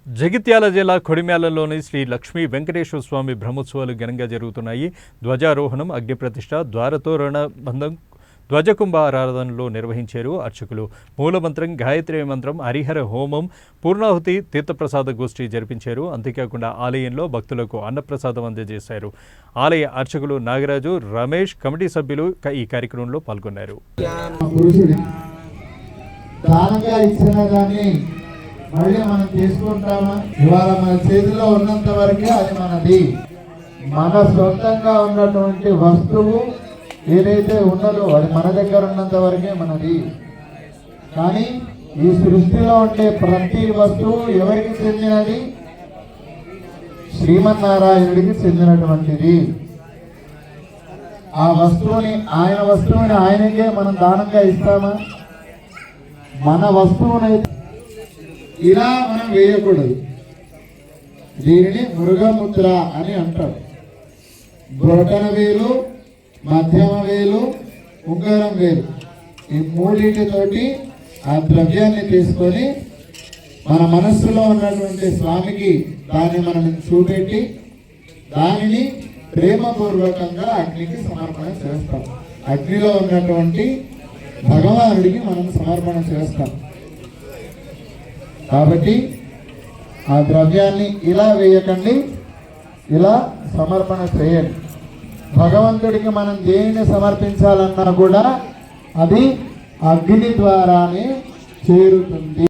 జగిత్యాల జిల్లా కొడిమ్యాలలోని శ్రీ లక్ష్మీ వెంకటేశ్వర స్వామి బ్రహ్మోత్సవాలు ఘనంగా జరుగుతున్నాయి. ధ్వజారోహణం, అగ్నిప్రతిష్ఠ, ద్వారతోరణ బంధం, ధ్వజకుంభ ఆరాధనలో నిర్వహించారు అర్చకులు. మూలమంత్రం, గాయత్రి మంత్రం, హరిహర హోమం, పూర్ణాహుతి, తీర్థప్రసాద గోష్ఠి జరిపించారు. అంతేకాకుండా ఆలయంలో భక్తులకు అన్నప్రసాదం అందజేశారు. ఆలయ అర్చకులు నాగరాజు, రమేష్, కమిటీ సభ్యులు ఈ కార్యక్రమంలో పాల్గొన్నారు. మళ్ళీ మనం తీసుకుంటామా? ఇవాళ మన చేతిలో ఉన్నంత వరకే అది మనది. మన సొంతంగా ఉన్నటువంటి వస్తువు ఏదైతే ఉన్నదో అది మన దగ్గర ఉన్నంత వరకే మనది. కానీ ఈ సృష్టిలో ఉండే ప్రతి వస్తువు ఎవరికి చెందినది? శ్రీమన్నారాయణుడికి చెందినటువంటిది. ఆ వస్తువుని, ఆయన వస్తువుని ఆయనకే మనం దానంగా ఇస్తామా? మన వస్తువునైతే ఇలా మనం వేయకూడదు. దీనిని మృగముద్ర అని అంటారు. బ్రొటన వేలు, మధ్యమ వేలు, ఉంగరం వేలు, ఈ మూడింటితోటి ఆ ద్రవ్యాన్ని తీసుకొని మన మనస్సులో ఉన్నటువంటి స్వామికి దాన్ని మనం చూపెట్టి దానిని ప్రేమపూర్వకంగా అగ్నికి సమర్పణ చేస్తాం. అగ్నిలో ఉన్నటువంటి భగవానుడికి మనం సమర్పణ చేస్తాం. కాబట్టి ఆ ద్రవ్యాన్ని ఇలా వేయకండి, ఇలా సమర్పణ చేయండి. భగవంతుడికి మనం దేనిని సమర్పించాలన్నా కూడా అది అగ్ని ద్వారానే చేరుతుంది.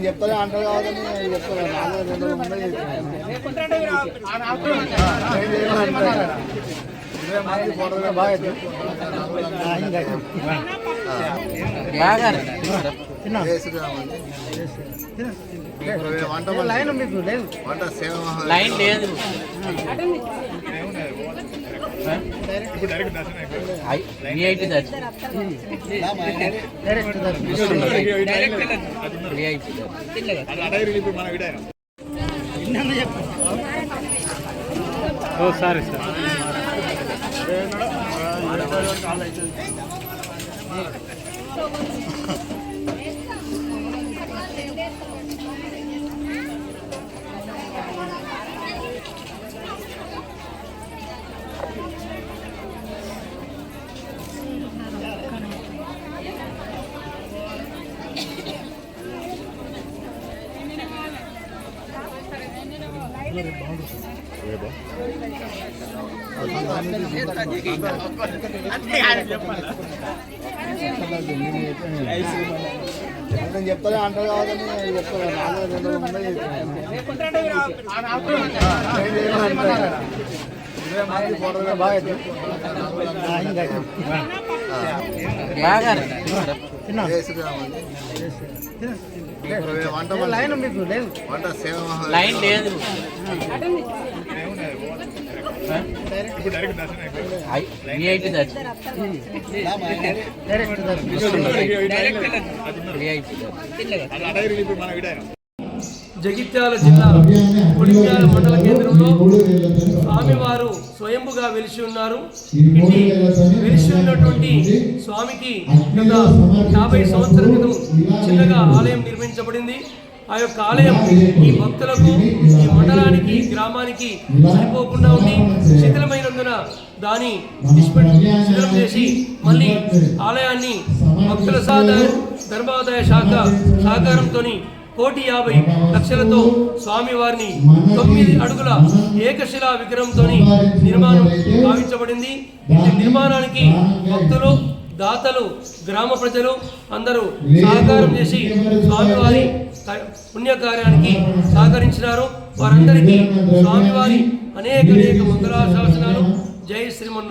చెప్తా అంటారు కావాలని లైన్ లేదు. Sorry sir. చెప్తా అంటారు కావాలని లైన్ లేదు. జగిత్యాల జిల్లా కొడిమ్యాల మండల కేంద్రంలో స్వామివారు స్వయంభుగా వెలిసి ఉన్నారు. ఇట్టి వెలిసి ఉన్నటువంటి స్వామికి గత 50 సంవత్సరాల క్రితం చిన్నగా ఆలయం నిర్మించబడింది. ఆ యొక్క ఆలయం ఈ భక్తులకు, ఈ మండలానికి, గ్రామానికి సరిపోకుండా ఉండి శిథిలమైనందున దాన్ని శిథిలం చేసి మళ్ళీ ఆలయాన్ని భక్తుల ధర్మాదాయ శాఖ సహకారంతో 1,50,00,000 స్వామివారిని 9 అడుగుల ఏకశిలా విగ్రహంతో నిర్మాణం భావించబడింది. ఈ నిర్మాణానికి భక్తులు, దాతలు, గ్రామ ప్రజలు అందరూ సహకారం చేసి స్వామివారి పుణ్యకార్యానికి సహకరించినారు. వారందరికీ స్వామివారి అనేక మంగళాశాసనాలు. జై శ్రీమన్నారాయణ.